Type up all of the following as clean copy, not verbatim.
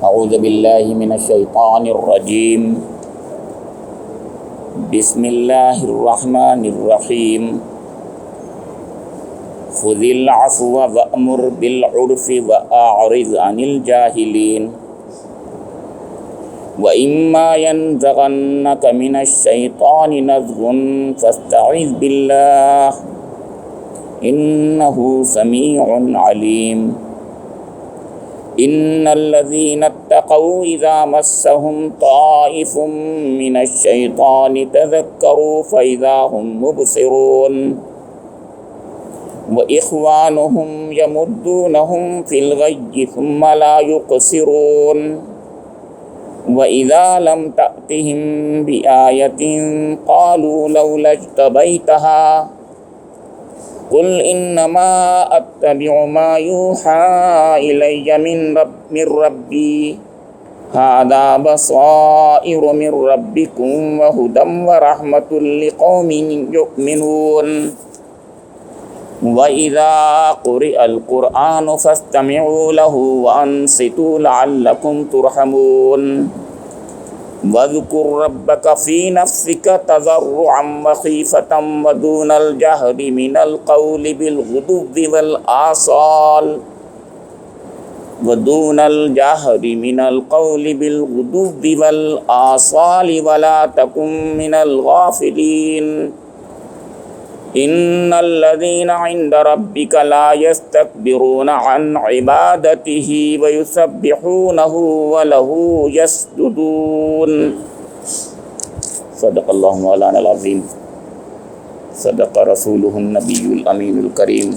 اعوذ باللہ من الشیطان الرجیم بسم اللہ الرحمن الرحیم خذ العفو وأمر بالعرف وأعرض عن الجاہلین وإما ينزغنك من الشيطان نزغ فاستعذ بالله إنه سميع عليم إن الذين اتقوا إذا مسهم طائف من الشيطان تذكروا فإذا هم مبصرون وإخوانهم يمدونهم في الغي ثم لا يقصرون وَإِذَا لَمْ تَأْتِهِمْ بِآيَةٍ قَالُوا لَوْلَا اجْتَبَيْتَهَا قُلْ إِنَّمَا أَتَّبِعُ مَا يُوحَى إِلَيَّ مِنْ رَبِّي هَذَا بَصَائِرُ مِنْ رَبِّكُمْ وَهُدًى وَرَحْمَةٌ لِقَوْمٍ يُؤْمِنُونَ وَإِذَا قُرِئَ الْقُرْآنُ فَاسْتَمِعُوا لَهُ وَأَنصِتُوا لَعَلَّكُمْ تُرْحَمُونَ وَاذْكُرْ رَبَّكَ فِي نَفْسِكَ تَضَرُّعًا وَخِيفَةً وَدُونَ الْجَهْرِ مِنَ الْقَوْلِ بِالْغُدُوِّ وَالْآصَالِ وَلَا تَكُن مِّنَ الْغَافِلِينَ إِنَّ الَّذِينَ عِندَ رَبِّكَ لَا يَسْتَكْبِرُونَ عَنْ عِبَادَتِهِ وَيُسَبِّحُونَهُ وَلَهُ يَسْجُدُونَ صدق اللہ مولانا العظیم صدق رسولہ النبی الامین الکریم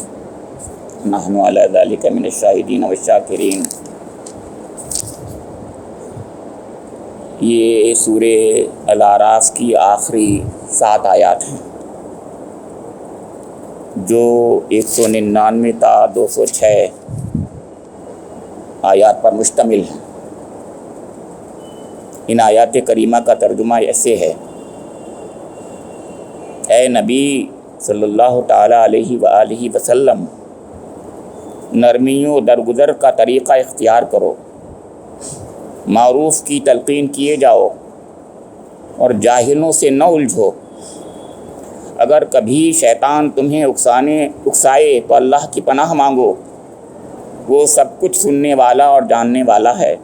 نحن علی ذلک من الشاہدین والشاکرین۔ یہ سورہ الاعراف کی آخری 7 آیات ہیں جو 199 تا 206 آیات پر مشتمل ہے۔ ان آیات کریمہ کا ترجمہ ایسے ہے: اے نبی صلی اللہ تعالیٰ علیہ وآلہ وسلم، نرمی و درگزر کا طریقہ اختیار کرو، معروف کی تلقین کیے جاؤ اور جاہلوں سے نہ الجھو۔ اگر کبھی شیطان تمہیں اکسائے تو اللہ کی پناہ مانگو، وہ سب کچھ سننے والا اور جاننے والا ہے۔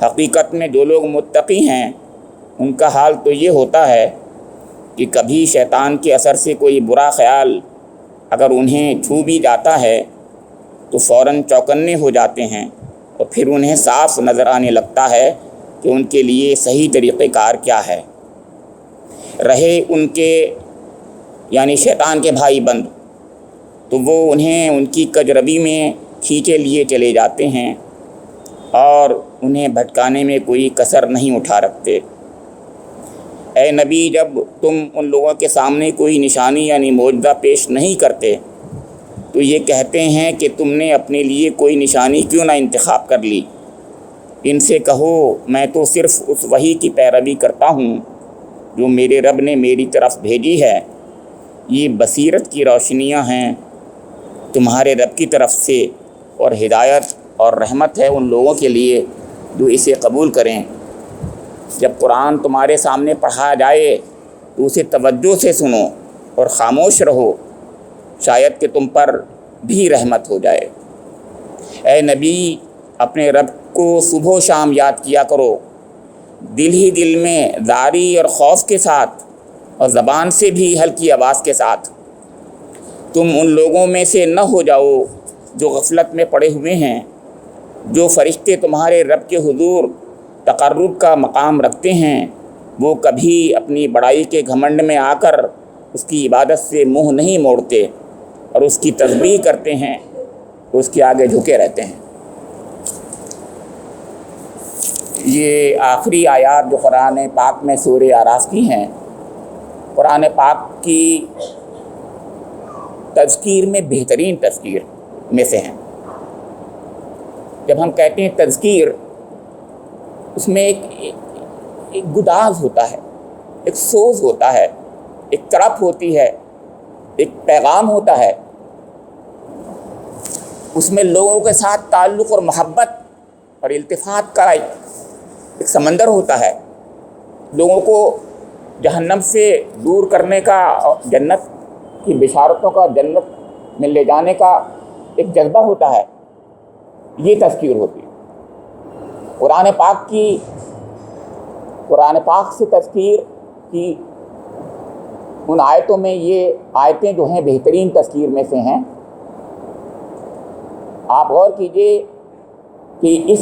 حقیقت میں جو لوگ متقی ہیں ان کا حال تو یہ ہوتا ہے کہ کبھی شیطان کے اثر سے کوئی برا خیال اگر انہیں چھو بھی جاتا ہے تو فوراً چوکنے ہو جاتے ہیں اور پھر انہیں صاف نظر آنے لگتا ہے کہ ان کے لیے صحیح طریقہ کار کیا ہے۔ رہے ان کے یعنی شیطان کے بھائی بند تو وہ انہیں ان کی کجربی میں کھینچے لیے چلے جاتے ہیں اور انہیں بھٹکانے میں کوئی کسر نہیں اٹھا رکھتے۔ اے نبی، جب تم ان لوگوں کے سامنے کوئی نشانی یعنی معجزہ پیش نہیں کرتے تو یہ کہتے ہیں کہ تم نے اپنے لیے کوئی نشانی کیوں نہ انتخاب کر لی۔ ان سے کہو میں تو صرف اس وحی کی پیروی کرتا ہوں جو میرے رب نے میری طرف بھیجی ہے۔ یہ بصیرت کی روشنیاں ہیں تمہارے رب کی طرف سے اور ہدایت اور رحمت ہے ان لوگوں کے لیے جو اسے قبول کریں۔ جب قرآن تمہارے سامنے پڑھایا جائے تو اسے توجہ سے سنو اور خاموش رہو، شاید کہ تم پر بھی رحمت ہو جائے۔ اے نبی، اپنے رب کو صبح و شام یاد کیا کرو، دل ہی دل میں زاری اور خوف کے ساتھ اور زبان سے بھی ہلکی آواز کے ساتھ۔ تم ان لوگوں میں سے نہ ہو جاؤ جو غفلت میں پڑے ہوئے ہیں۔ جو فرشتے تمہارے رب کے حضور تقرب کا مقام رکھتے ہیں وہ کبھی اپنی بڑائی کے گھمنڈ میں آ کر اس کی عبادت سے منہ نہیں موڑتے اور اس کی تسبیح کرتے ہیں، اس کے آگے جھکے رہتے ہیں۔ یہ آخری آیات جو قرآن پاک میں سورہ اعراف کی ہیں، قرآن پاک کی تذکیر میں بہترین تذکیر میں سے ہیں۔ جب ہم کہتے ہیں تذکیر، اس میں ایک گداز ہوتا ہے، ایک سوز ہوتا ہے، ایک تڑپ ہوتی ہے، ایک پیغام ہوتا ہے، اس میں لوگوں کے ساتھ تعلق اور محبت اور التفات کا ایک سمندر ہوتا ہے، لوگوں کو جہنم سے دور کرنے کا، جنت کی بشارتوں کا، جنت میں لے جانے کا ایک جذبہ ہوتا ہے، یہ تذکیر ہوتی ہے۔ قرآن پاک سے تذکیر کی ان آیتوں میں یہ آیتیں جو ہیں بہترین تذکیر میں سے ہیں۔ آپ غور کیجئے کہ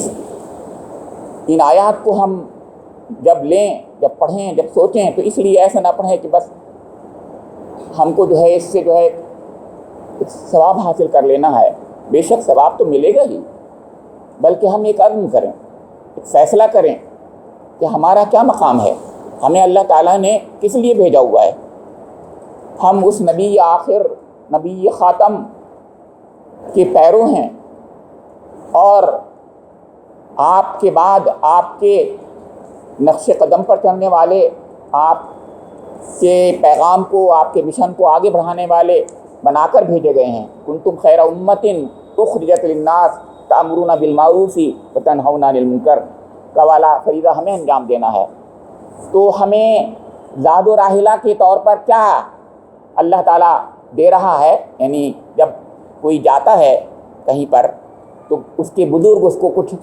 ان آیات کو ہم جب لیں، جب پڑھیں، جب سوچیں، تو اس لیے ایسا نہ پڑھیں کہ بس ہم کو جو ہے اس سے جو ہے ثواب حاصل کر لینا ہے۔ بے شک ثواب تو ملے گا ہی، بلکہ ہم ایک عزم کریں، ایک فیصلہ کریں کہ ہمارا کیا مقام ہے، ہمیں اللہ تعالیٰ نے کس لیے بھیجا ہوا ہے۔ ہم اس نبی آخر، نبی خاتم کے پیرو ہیں، اور آپ کے بعد آپ کے نقش قدم پر چلنے والے، آپ کے پیغام کو، آپ کے مشن کو آگے بڑھانے والے بنا کر بھیجے گئے ہیں۔ کنتم خیر امۃ اخرجت للناس تأمرون بالمعروف وتنہون عن المنکر کا والا فریضہ ہمیں انجام دینا ہے۔ تو ہمیں زاد و راحلہ کے طور پر کیا اللہ تعالیٰ دے رہا ہے، یعنی جب کوئی جاتا ہے کہیں پر تو اس کے بزرگ اس کو کچھ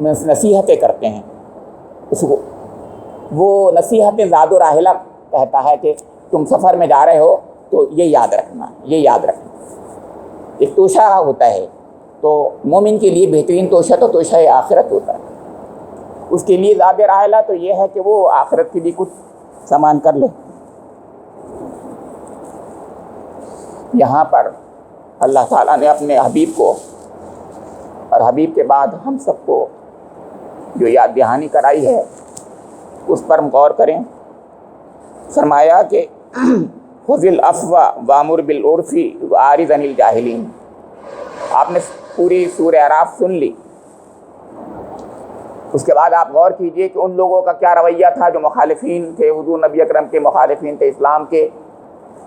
نصیحتیں کرتے ہیں، اس کو وہ نصیحتیں زاد و راحلہ کہتا ہے کہ تم سفر میں جا رہے ہو تو یہ یاد رکھنا، یہ یاد رکھنا۔ ایک توشہ ہوتا ہے، تو مومن کے لیے بہترین توشہ تو توشہ آخرت ہوتا ہے۔ اس کے لیے زاد راحلہ تو یہ ہے کہ وہ آخرت کے لیے کچھ سامان کر لے۔ یہاں پر اللہ تعالیٰ نے اپنے حبیب کو اور حبیب کے بعد ہم سب کو جو یاد دہانی کرائی ہے اس پر ہم غور کریں۔ فرمایا کہ خذ العفو وامر بالعرف واعرض عن الجاہلین۔ آپ نے پوری سورہ اعراف سن لی، اس کے بعد آپ غور کیجئے کہ ان لوگوں کا کیا رویہ تھا جو مخالفین تھے، حضور نبی اکرم کے مخالفین تھے، اسلام کے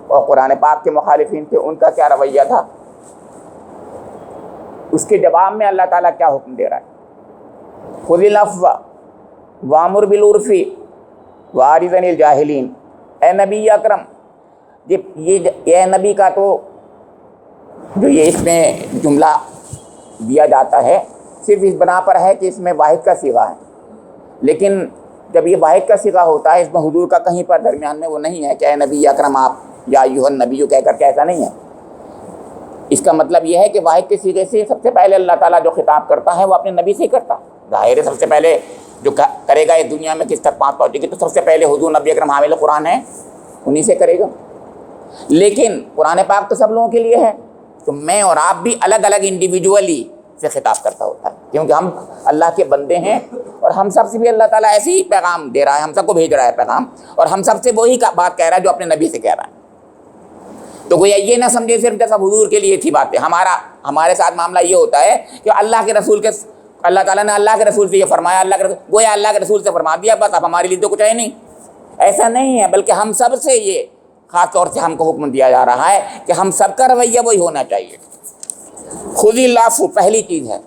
اور قرآن پاک کے مخالفین تھے، ان کا کیا رویہ تھا۔ اس کے جواب میں اللہ تعالیٰ کیا حکم دے رہا ہے، خذ العفو وامر بالعرف واعرض عن الجاہلین۔ اے نبی اکرم، یہ نبی کا تو جو یہ اس میں جملہ دیا جاتا ہے صرف اس بنا پر ہے کہ اس میں واحد کا صیغہ ہے، لیکن جب یہ واحد کا صیغہ ہوتا ہے اس میں حضور کا کہیں پر درمیان میں وہ نہیں ہے کہ اے نبی اکرم آپ یا ایھا النبی کہہ کر کے، ایسا نہیں ہے۔ اس کا مطلب یہ ہے کہ واحد کے صیغے سے سب سے پہلے اللہ تعالیٰ جو خطاب کرتا ہے وہ اپنے نبی سے ہی کرتا ہے۔ ظاہر ہے سب سے پہلے جو کرے گا اس دنیا میں کس تک بات پہنچے گی تو سب سے پہلے حضور نبی اکرم حامل قرآن ہے، انہی سے کرے گا۔ لیکن قرآن پاک تو سب لوگوں کے لیے ہے، تو میں اور آپ بھی الگ الگ انڈیویجولی سے خطاب کرتا ہوتا ہے، کیونکہ ہم اللہ کے بندے ہیں، اور ہم سب سے بھی اللہ تعالیٰ ایسے ہی پیغام دے رہا ہے، ہم سب کو بھیج رہا ہے پیغام، اور ہم سب سے وہی بات کہہ رہا ہے جو اپنے نبی سے کہہ رہا ہے۔ تو کوئی یہ نہ سمجھے صرف جیسا حضور کے لیے تھی باتیں، ہمارے ساتھ معاملہ یہ ہوتا ہے کہ اللہ کے رسول کے، اللہ تعالیٰ نے اللہ کے رسول سے یہ فرمایا، اللہ کے رسول گویا اللہ کے رسول سے فرما دیا، بس اب ہمارے لیے تو کچھ ہے نہیں۔ ایسا نہیں ہے، بلکہ ہم سب سے یہ خاص طور سے ہم کو حکم دیا جا رہا ہے کہ ہم سب کا رویہ وہی ہونا چاہیے۔ خذ العفو پہلی چیز ہے۔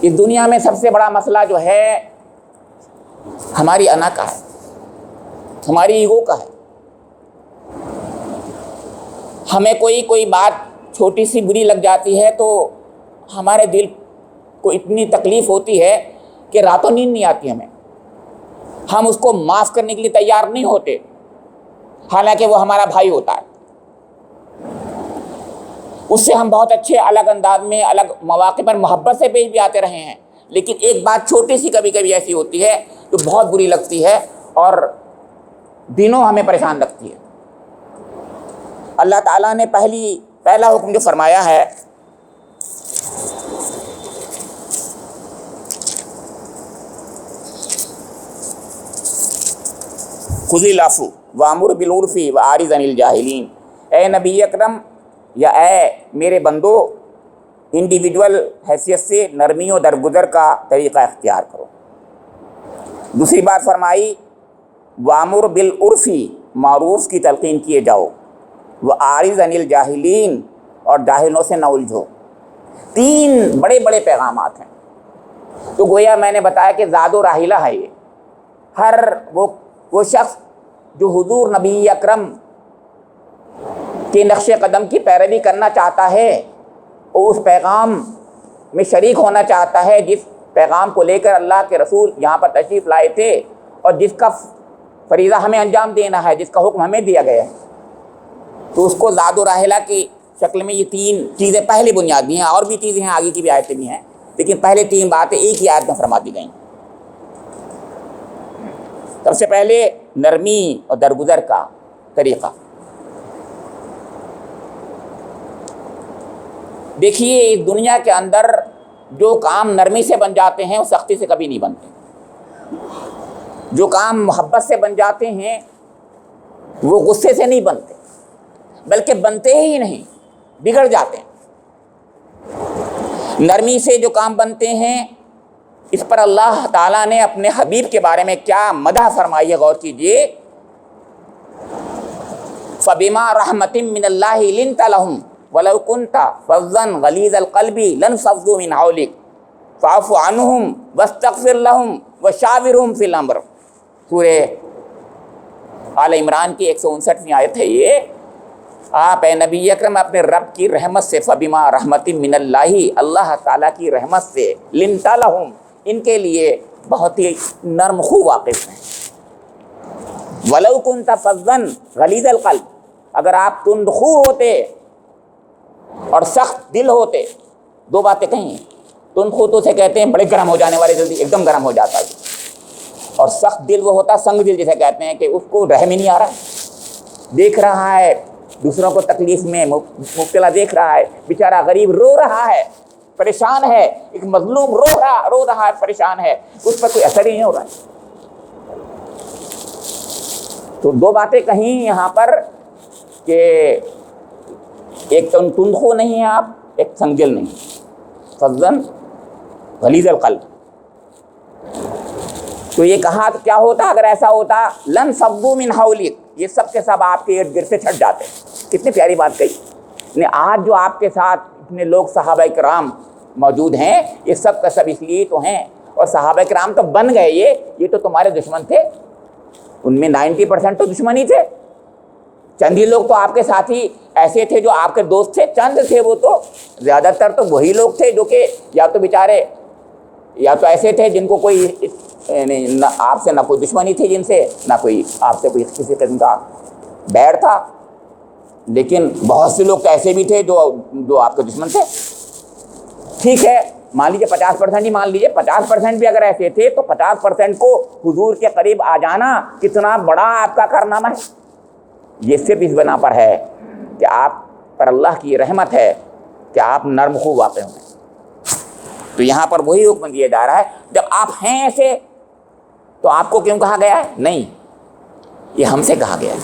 اس دنیا میں سب سے بڑا مسئلہ جو ہے ہماری انا کا ہے، ہماری ایگو کا ہے۔ ہمیں کوئی بات چھوٹی سی بری لگ جاتی ہے تو ہمارے دل کو اتنی تکلیف ہوتی ہے کہ راتوں نیند نہیں آتی ہمیں، ہم اس کو معاف کرنے کے لیے تیار نہیں ہوتے، حالانکہ وہ ہمارا بھائی ہوتا ہے۔ اس سے ہم بہت اچھے الگ انداز میں الگ مواقع پر محبت سے پیش بھی آتے رہے ہیں، لیکن ایک بات چھوٹی سی کبھی کبھی ایسی ہوتی ہے جو بہت بری لگتی ہے اور دنوں ہمیں پریشان رکھتی ہے۔ اللہ تعالیٰ نے پہلا حکم جو فرمایا ہے خذ العفو وامر بالعرف واعرض عن الجاہلین۔ اے نبی اکرم یا اے میرے بندو، انڈیویجول حیثیت سے نرمی و درگزر کا طریقہ اختیار کرو۔ دوسری بات فرمائی وامر بالعرف، معروف کی تلقین کیے جاؤ، واعرض عن الجاہلین، اور جاہلوں سے نہ الجھو۔ تین بڑے بڑے پیغامات ہیں تو گویا میں نے بتایا کہ زاد و راحلہ ہے یہ، ہر وہ شخص جو حضور نبی اکرم کے نقش قدم کی پیروی کرنا چاہتا ہے، اور اس پیغام میں شریک ہونا چاہتا ہے جس پیغام کو لے کر اللہ کے رسول یہاں پر تشریف لائے تھے، اور جس کا فریضہ ہمیں انجام دینا ہے، جس کا حکم ہمیں دیا گیا ہے، تو اس کو زاد و راحلہ کی شکل میں یہ 3 چیزیں پہلی بنیادی ہیں، اور بھی چیزیں ہیں، آگے کی بھی آیتیں بھی ہیں، لیکن پہلے 3 باتیں ایک ہی آیت میں فرما دی گئیں۔ سب سے پہلے نرمی اور درگزر کا طریقہ۔ دیکھیے اس دنیا کے اندر جو کام نرمی سے بن جاتے ہیں وہ سختی سے کبھی نہیں بنتے، جو کام محبت سے بن جاتے ہیں وہ غصے سے نہیں بنتے، بلکہ بنتے ہی نہیں، بگڑ جاتے ہیں۔ نرمی سے جو کام بنتے ہیں اس پر اللہ تعالیٰ نے اپنے حبیب کے بارے میں کیا مدح فرمائی ہے، غور کیجئے۔ فَبِمَا رَحْمَةٍ مِّنَ اللَّهِ لِنْتَ لَهُمْ وَلَوْ كُنْتَ فَظًّا غَلِيظَ الْقَلْبِ لَانفَضُّوا مِنْ حَوْلِكَ فَاعْفُ عَنْهُمْ وَاسْتَغْفِرْ لَهُمْ وَشَاوِرْهُمْ فِي الْأَمْرِ۔ سورہ آل عمران کی 159ویں آیت ہے یہ۔ آپ اے نبی اکرم اپنے رب کی رحمت سے، فَبِمَا رَحْمَةٍ مِّنَ اللَّهِ، اللہ تعالیٰ کی رحمت سے، لِنْتَ لَهُمْ، ان کے لیے بہت ہی نرم خو واقف ہیں۔ وَلَوْ كُنْتَ فَظًّا غَلِيظَ الْقَلْبِ، اگر آپ تند خو ہوتے اور سخت دل ہوتے، 2 باتیں کہیں، تند خو تو سے کہتے ہیں بڑے گرم ہو جانے والے، جلدی ایک دم گرم ہو جاتا ہے، اور سخت دل وہ ہوتا سنگ دل جسے کہتے ہیں کہ اس کو رحم ہی نہیں آ رہا، دیکھ رہا ہے دوسروں کو تکلیف میں مبتلا، دیکھ رہا ہے بیچارہ غریب رو رہا ہے، پریشان ہے، ایک مظلوم رو رہا ہے، پریشان ہے، اس پر کوئی اثر ہی نہیں ہو رہا ہے۔ تو 2 باتیں کہیں یہاں پر کہ ایک تو تندخو نہیں ہے آپ، ایک سنگ دل نہیں، فَظًّا غَلِيظَ الْقَلْبِ۔ تو یہ کہا کہ کیا ہوتا اگر ایسا ہوتا، لَانفَضُّوا مِنْ حَوْلِكَ، یہ سب کے سب آپ کے ارد گرد سے چھٹ جاتے۔ کتنی پیاری بات کہی۔ آج جو آپ کے ساتھ اتنے لوگ صحابہ کرام موجود ہیں، یہ سب کا سب اس لیے تو ہیں، اور صحابہ کرام تو بن گئے، یہ تو تمہارے دشمن تھے، ان میں 90% تو دشمن ہی تھے، چند ہی لوگ تو آپ کے ساتھی ایسے تھے جو آپ کے دوست تھے، چند تھے وہ، تو زیادہ تر تو وہی لوگ تھے جو کہ یا تو بیچارے یا تو ایسے تھے جن کو کوئی نہ آپ سے نہ کوئی دشمنی تھی جن سے، نہ کوئی آپ سے کوئی کسی قسم کا بیر تھا، لیکن بہت سے لوگ تو ایسے بھی تھے جو آپ کے دشمن تھے۔ ٹھیک ہے، مان لیجیے 50% ہی مان لیجیے، 50% بھی اگر ایسے تھے تو 50% کو حضور کے قریب آ جانا کتنا بڑا آپ کا کارنامہ ہے۔ یہ صرف اس بنا پر ہے کہ آپ پر اللہ کی رحمت ہے کہ آپ نرم خو واقع ہوں۔ تو یہاں پر وہی حکم دیا جا رہا ہے، جب آپ ہیں ایسے تو آپ کو کیوں کہا گیا ہے؟ نہیں، یہ ہم سے کہا گیا ہے،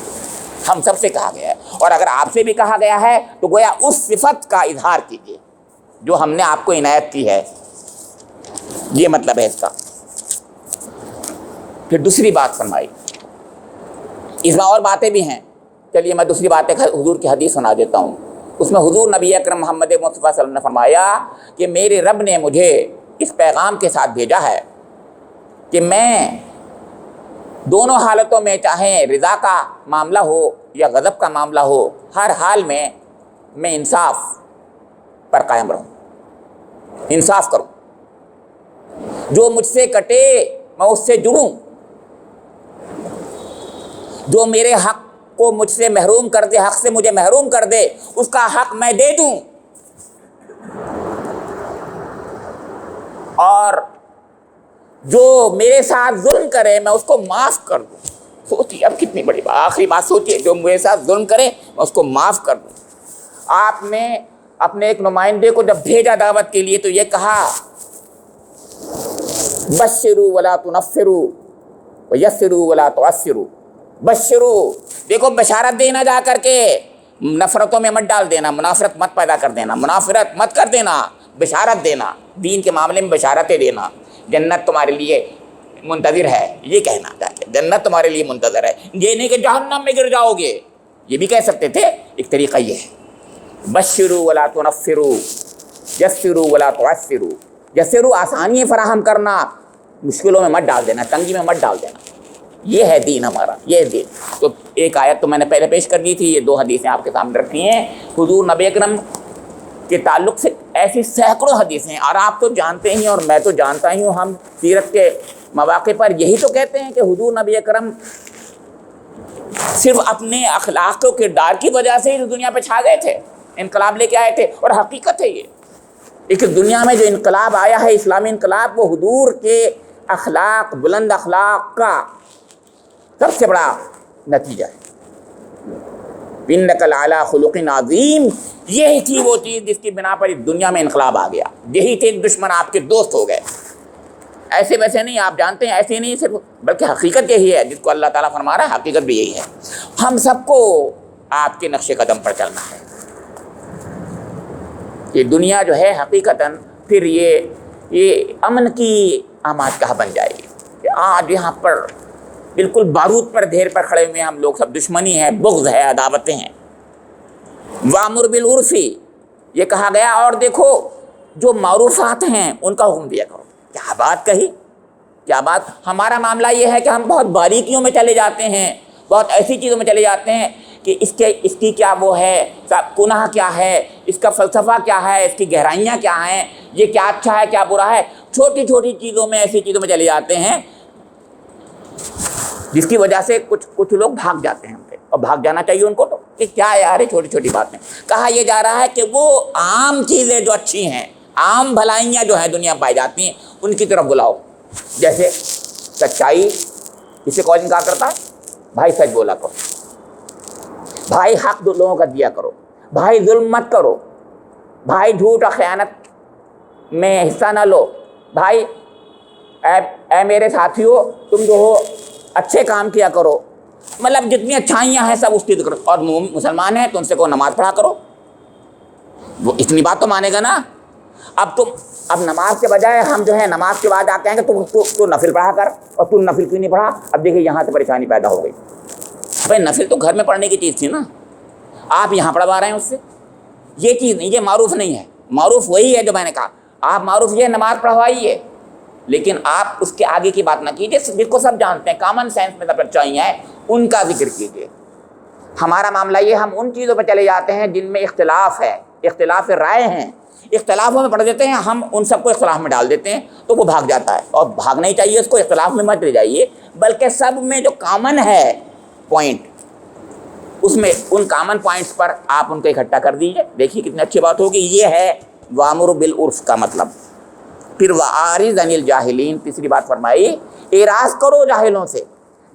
ہم سب سے کہا گیا ہے، اور اگر آپ سے بھی کہا گیا ہے تو گویا اس صفت کا اظہار کیجیے جو ہم نے آپ کو عنایت کی ہے، یہ مطلب ہے اس کا۔ پھر دوسری بات فرمائی، اس میں اور باتیں بھی ہیں، چلیے میں دوسری باتیں حضور کی حدیث سنا دیتا ہوں۔ اس میں حضور نبی اکرم محمد مصطفیٰ صلی اللہ علیہ وسلم نے فرمایا کہ میرے رب نے مجھے اس پیغام کے ساتھ بھیجا ہے کہ میں دونوں حالتوں میں، چاہے رضا کا معاملہ ہو یا غضب کا معاملہ ہو، ہر حال میں انصاف پر قائم رہوں، انصاف کروں، جو مجھ سے کٹے میں اس سے جڑوں، جو میرے حق کو مجھ سے محروم کر دے، حق سے مجھے محروم کر دے، اس کا حق میں دے دوں، اور جو میرے ساتھ ظلم کرے میں اس کو معاف کر دوں۔ سوچیے اب کتنی بڑی بات، آخری بات سوچیے، جو میرے ساتھ ظلم کرے میں اس کو معاف کر دوں۔ آپ نے اپنے ایک نمائندے کو جب بھیجا دعوت کے لیے تو یہ کہا بشروا ولا تنفروا ویسروا ولا تعسروا۔ بشروا، دیکھو بشارت دینا، جا کر کے نفرتوں میں مت ڈال دینا، منافرت مت پیدا کر دینا، منافرت مت کر دینا، بشارت دینا، دین کے معاملے میں بشارتیں دینا، جنت تمہارے لیے منتظر ہے، یہ کہنا چاہتے، جنت تمہارے لیے منتظر ہے، یہ نہیں کہ جہنم میں گر جاؤ گے، یہ بھی کہہ سکتے تھے، ایک طریقہ یہ ہے۔ بشروا ولا تنفروا یسروا ولا تعسروا، یسرو آسانی فراہم کرنا، مشکلوں میں مت ڈال دینا، تنگی میں مت ڈال دینا، یہ ہے دین ہمارا، یہ ہے دین۔ تو ایک آیت تو میں نے پہلے پیش کر دی تھی، یہ 2 حدیثیں آپ کے سامنے رکھی ہیں حضور نبی اکرم کے تعلق سے، ایسی سینکڑوں حدیثیں، اور آپ تو جانتے ہی اور میں تو جانتا ہی ہوں، ہم سیرت کے مواقع پر یہی تو کہتے ہیں کہ حضور نبی اکرم صرف اپنے اخلاق و کردار کی وجہ سے ہی دنیا پہ چھا گئے تھے، انقلاب لے کے آئے تھے، اور حقیقت ہے یہ ایک دنیا میں جو انقلاب آیا ہے، اسلامی انقلاب، وہ حضور کے اخلاق، بلند اخلاق کا سب سے بڑا نتیجہ ہے۔ اِنَّكَ لَعَلَىٰ خُلُقٍ عَظِيمٍ، یہی تھی وہ چیز جس کی بنا پر اس دنیا میں انقلاب آ گیا، یہی تھے دشمن آپ کے دوست ہو گئے۔ ایسے ویسے نہیں، آپ جانتے ہیں، ایسے نہیں صرف، بلکہ حقیقت یہی ہے جس کو اللہ تعالیٰ فرما رہا ہے، حقیقت بھی یہی ہے۔ ہم سب کو آپ کے نقش قدم پر چلنا ہے۔ یہ دنیا جو ہے حقیقتاً پھر یہ امن کی آماد گاہ بن جائے گی کہ آج یہاں پر بالکل بارود پر ڈھیر پر کھڑے ہوئے ہم لوگ سب، دشمنی ہے، بغض ہے، عداوتیں ہیں۔ وامر بالعرف، یہ کہا گیا، اور دیکھو جو معروفات ہیں ان کا حکم دیا کرو۔ کیا بات کہی، کیا بات! ہمارا معاملہ یہ ہے کہ ہم بہت باریکیوں میں چلے جاتے ہیں، بہت ایسی چیزوں میں چلے جاتے ہیں کہ اس کی کیا وہ ہے، گناہ کیا ہے، اس کا فلسفہ کیا ہے، اس کی گہرائیاں کیا ہیں، یہ کیا اچھا ہے کیا برا ہے، چھوٹی چھوٹی چیزوں میں، ایسی چیزوں میں چلے جاتے ہیں جس کی وجہ سے کچھ لوگ بھاگ جاتے ہیں ہم سے، اور بھاگ جانا چاہیے ان کو، تو کہ کیا یار ہے چھوٹی چھوٹی باتیں۔ کہا یہ جا رہا ہے کہ وہ عام چیزیں جو اچھی ہیں، عام بھلائیاں جو ہیں دنیا پائی جاتی ہیں، ان کی طرف بلاؤ۔ جیسے سچائی، اسے کون انکار کرتا ہے؟ بھائی سچ بولا کرو، بھائی حق لوگوں کا دیا کرو، بھائی ظلم مت کرو، بھائی جھوٹ اور خیانت میں حصہ نہ لو، بھائی اے میرے ساتھیو تم جو ہو اچھے کام کیا کرو، مطلب جتنی اچھائیاں ہیں سب اس کی ذکر۔ اور مسلمان ہیں تو ان سے کو نماز پڑھا کرو، وہ اتنی بات تو مانے گا نا۔ اب نماز کے بجائے ہم جو ہے نماز کے بعد آتے ہیں کہ تو نفل پڑھا کر، اور تو نفل کیوں نہیں پڑھا؟ اب دیکھیے یہاں سے پریشانی پیدا ہو گئی۔ بھائی نفل تو گھر میں پڑھنے کی چیز تھی نا، آپ یہاں پڑھوا رہے ہیں اس سے، یہ چیز نہیں، یہ معروف نہیں ہے۔ معروف وہی ہے جو میں نے کہا، آپ معروف یہ نماز پڑھوائیے، لیکن آپ اس کے آگے کی بات نہ کیجیے، جس کو سب جانتے ہیں، کامن سینس میں سب اچھائیاں ہیں، ان کا ذکر کیجیے۔ ہمارا معاملہ یہ، ہم ان چیزوں پہ چلے جاتے ہیں جن میں اختلاف ہے، اختلاف رائے ہیں، اختلافوں میں پڑھ دیتے ہیں، ہم ان سب کو اختلاف میں ڈال دیتے ہیں، تو وہ بھاگ جاتا ہے۔ اور بھاگنا ہی چاہیے اس کو، اختلاف میں مت لے جائیے، بلکہ سب میں جو کامن ہے پوائنٹ، اس میں ان کامن پوائنٹس پر آپ ان کو اکٹھا کر دیجیے، دیکھیے کتنی اچھی بات ہوگی۔ یہ ہے وامر بالعرف کا مطلب۔ پھر وَأَعْرِضْ عَنِ الْجَاهِلِينَ، تیسری بات فرمائی، اعراض کرو جاہلوں سے۔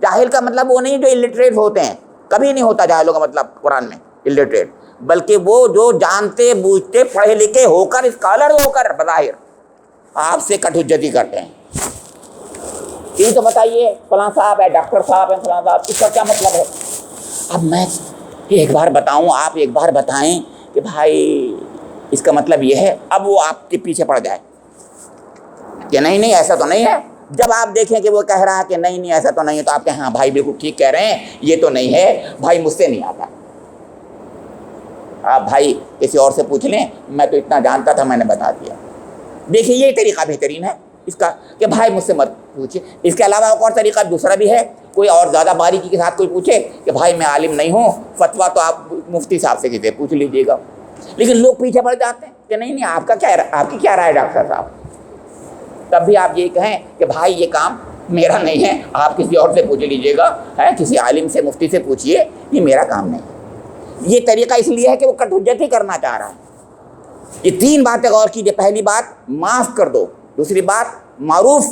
جاہل کا مطلب وہ نہیں جو الٹریٹ ہوتے ہیں، کبھی نہیں ہوتا جاہلوں کا مطلب قرآن میں الٹریٹ، بلکہ وہ جو جانتے بوجھتے پڑھے لکھے ہو کر، اسکالر ہو کر بظاہر آپ سے کٹ حجتی کرتے ہیں۔ یہ تو بتائیے فلاں صاحب ہے، ڈاکٹر صاحب ہیں، فلاں صاحب، اس کا کیا مطلب ہے؟ اب میں ایک بار بتاؤں، آپ ایک بار بتائیں کہ بھائی اس کا مطلب یہ ہے، اب وہ آپ کے پیچھے پڑ جائے کہ نہیں ایسا تو نہیں ہے۔ جب آپ دیکھیں کہ وہ کہہ رہا ہے کہ نہیں ایسا تو نہیں ہے، تو آپ کہیں ہاں بھائی بالکل ٹھیک کہہ رہے ہیں، یہ تو نہیں ہے بھائی، مجھ سے نہیں آتا۔ آپ بھائی کسی اور سے پوچھ لیں، میں تو اتنا جانتا تھا، میں نے بتا دیا۔ دیکھیے یہ طریقہ بہترین ہے اس کا کہ بھائی مجھ سے مت پوچھیے۔ اس کے علاوہ ایک اور طریقہ دوسرا بھی ہے، کوئی اور زیادہ باریکی کے ساتھ کوئی پوچھے کہ بھائی میں عالم نہیں ہوں، فتویٰ تو آپ مفتی صاحب سے کسی پوچھ لیجیے گا۔ لیکن لوگ پیچھے پڑ جاتے ہیں کہ نہیں آپ کا کیا، آپ کی کیا رائے ڈاکٹر صاحب؟ تب بھی آپ یہ کہیں کہ بھائی یہ کام میرا نہیں ہے، آپ کسی اور سے پوچھ لیجیے گا، ہے کسی عالم سے، مفتی سے پوچھیے، یہ میرا کام نہیں۔ یہ طریقہ اس لیے ہے کہ وہ کٹ حجت ہی کرنا چاہ رہا ہے۔ یہ 3 باتیں غور کیجیے۔ پہلی بات معاف کر دو، دوسری بات معروف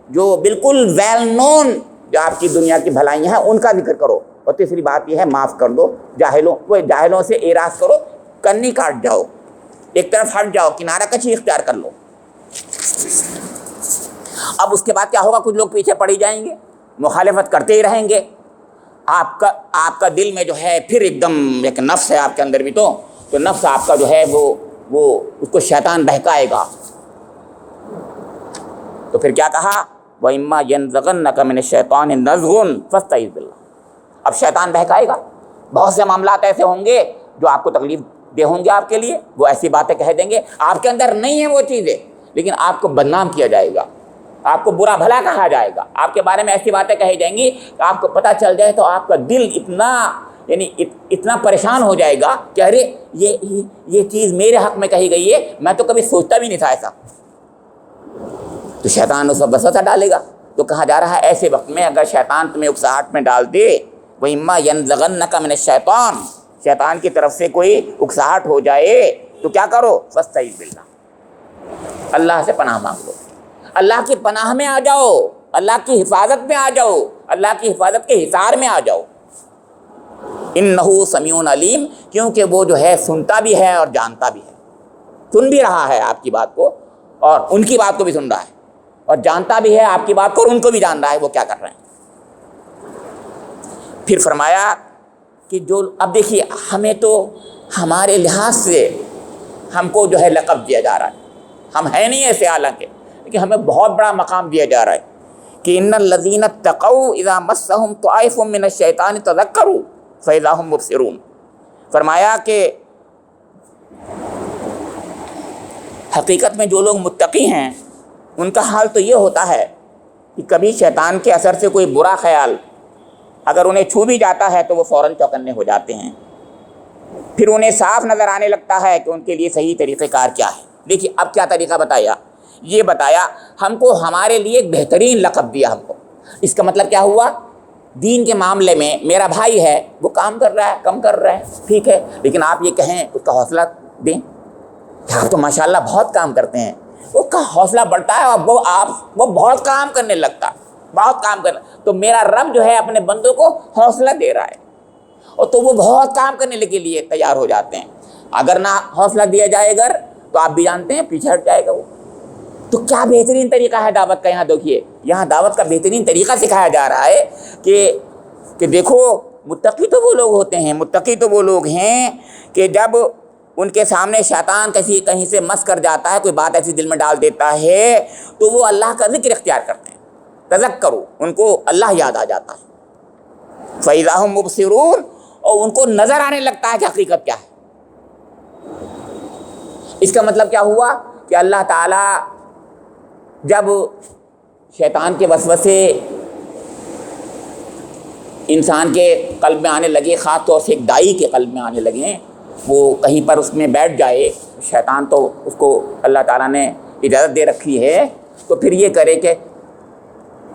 جو بالکل ویل نون جو آپ کی دنیا کی بھلائیاں ہیں ان کا ذکر کرو، اور تیسری بات یہ ہے معاف کر دو جاہلوں سے اعراض کرو، کنی کاٹ جاؤ، ایک طرف ہٹ جاؤ، کنارہ کشی اختیار کر لو۔ اب اس کے بعد کیا ہوگا؟ کچھ لوگ پیچھے پڑ ہی جائیں گے، مخالفت کرتے ہی رہیں گے، آپ کا دل میں جو ہے پھر ایک دم ایک نفس ہے آپ کے اندر بھی، تو نفس آپ کا جو ہے وہ اس کو شیطان بہکائے گا۔ تو پھر کیا کہا؟ وَإِمَّا يَنزَغَنَّكَ مِنَ الشَّيْطَانِ نَزْغٌ فَاسْتَعِذْ بِاللَّهِ۔ اب شیطان بہکائے گا، بہت سے معاملات ایسے ہوں گے جو آپ کو تکلیف دہ ہوں گے، آپ کے لیے وہ ایسی باتیں کہہ دیں گے، آپ کے اندر نہیں ہیں وہ چیزیں، لیکن آپ کو بدنام کیا جائے گا، آپ کو برا بھلا کہا جائے گا، آپ کے بارے میں ایسی باتیں کہی جائیں گی کہ آپ کو پتہ چل جائے تو آپ کا دل اتنا پریشان ہو جائے گا کہ ارے یہ چیز میرے حق میں کہی گئی ہے، میں تو کبھی سوچتا بھی نہیں تھا ایسا. تو شیطان اس وقت وسوسہ ڈالے گا. تو کہا جا رہا ہے ایسے وقت میں اگر شیطان تمہیں اکساہٹ میں ڈال دے، وَإِمَّا يَنزَغَنَّكَ مِنَ الشَّيْطَانِ، شیطان کی طرف سے کوئی اکساہٹ ہو جائے تو کیا کرو؟ فَاسْتَعِذْ بِاللَّهِ، اللہ سے پناہ مانگ لو، اللہ کی پناہ میں آ جاؤ، اللہ کی حفاظت میں آ جاؤ، اللہ کی حفاظت کے حصار میں آ جاؤ. إِنَّهُ سَمِيعٌ عَلِيمٌ، کیونکہ وہ جو ہے سنتا بھی ہے اور جانتا بھی ہے، سن بھی رہا ہے آپ کی بات کو اور ان کی بات کو بھی سن رہا ہے، اور جانتا بھی ہے آپ کی بات کو اور ان کو بھی جان رہا ہے وہ کیا کر رہے ہیں. پھر فرمایا کہ جو اب دیکھیے ہمیں تو ہمارے لحاظ سے ہم کو جو ہے لقب دیا جا رہا ہے، ہم ہیں نہیں ایسے حالانکہ، لیکن ہمیں بہت بڑا مقام دیا جا رہا ہے کہ ان الذین اتقوا اذا مسهم طائف من الشیطان تذکروا فاذا هم مبصرون. فرمایا کہ حقیقت میں جو لوگ متقی ہیں ان کا حال تو یہ ہوتا ہے کہ کبھی شیطان کے اثر سے کوئی برا خیال اگر انہیں چھو بھی جاتا ہے تو وہ فوراً چوکنے ہو جاتے ہیں، پھر انہیں صاف نظر آنے لگتا ہے کہ ان کے لیے صحیح طریقہ کار کیا ہے. دیکھیے اب کیا طریقہ بتایا، یہ بتایا ہم کو ہمارے لیے ایک بہترین لقب دیا ہم کو. اس کا مطلب کیا ہوا، دین کے معاملے میں میرا بھائی ہے وہ کام کر رہا ہے، کم کر رہا ہے، ٹھیک ہے، لیکن آپ یہ کہیں اس کا حوصلہ دیں کہ آپ تو ماشاءاللہ بہت کام کرتے ہیں، اس کا حوصلہ بڑھتا ہے اور وہ بہت کام کرنے لگتا ہے، بہت کام کرنا. تو میرا رب جو ہے اپنے بندوں کو حوصلہ دے رہا ہے اور تو وہ بہت کام کرنے کے لیے تیار ہو جاتے ہیں. اگر نہ حوصلہ دیا جائے گا تو آپ بھی جانتے ہیں پیچھے ہٹ جائے گا وہ. تو کیا بہترین طریقہ ہے دعوت کا. یہاں دیکھیے یہاں دعوت کا بہترین طریقہ سکھایا جا رہا ہے کہ دیکھو متقی تو وہ لوگ ہوتے ہیں، متقی تو وہ لوگ ہیں کہ جب ان کے سامنے شیطان کہیں سے مس کر جاتا ہے، کوئی بات ایسی دل میں ڈال دیتا ہے تو وہ اللہ کا ذکر اختیار کرتے ہیں، تذکروا، ان کو اللہ یاد آ جاتا ہے، فَإِذَا هُمْ مُبْصِرُونَ، اور ان کو نظر آنے لگتا ہے کہ حقیقت کیا ہے. اس کا مطلب کیا ہوا کہ اللہ تعالیٰ جب شیطان کے وسوسے انسان کے قلب میں آنے لگے، خاص طور سے ایک دائی کے قلب میں آنے لگے، وہ کہیں پر اس میں بیٹھ جائے، شیطان تو اس کو اللہ تعالیٰ نے اجازت دے رکھی ہے، تو پھر یہ کرے کہ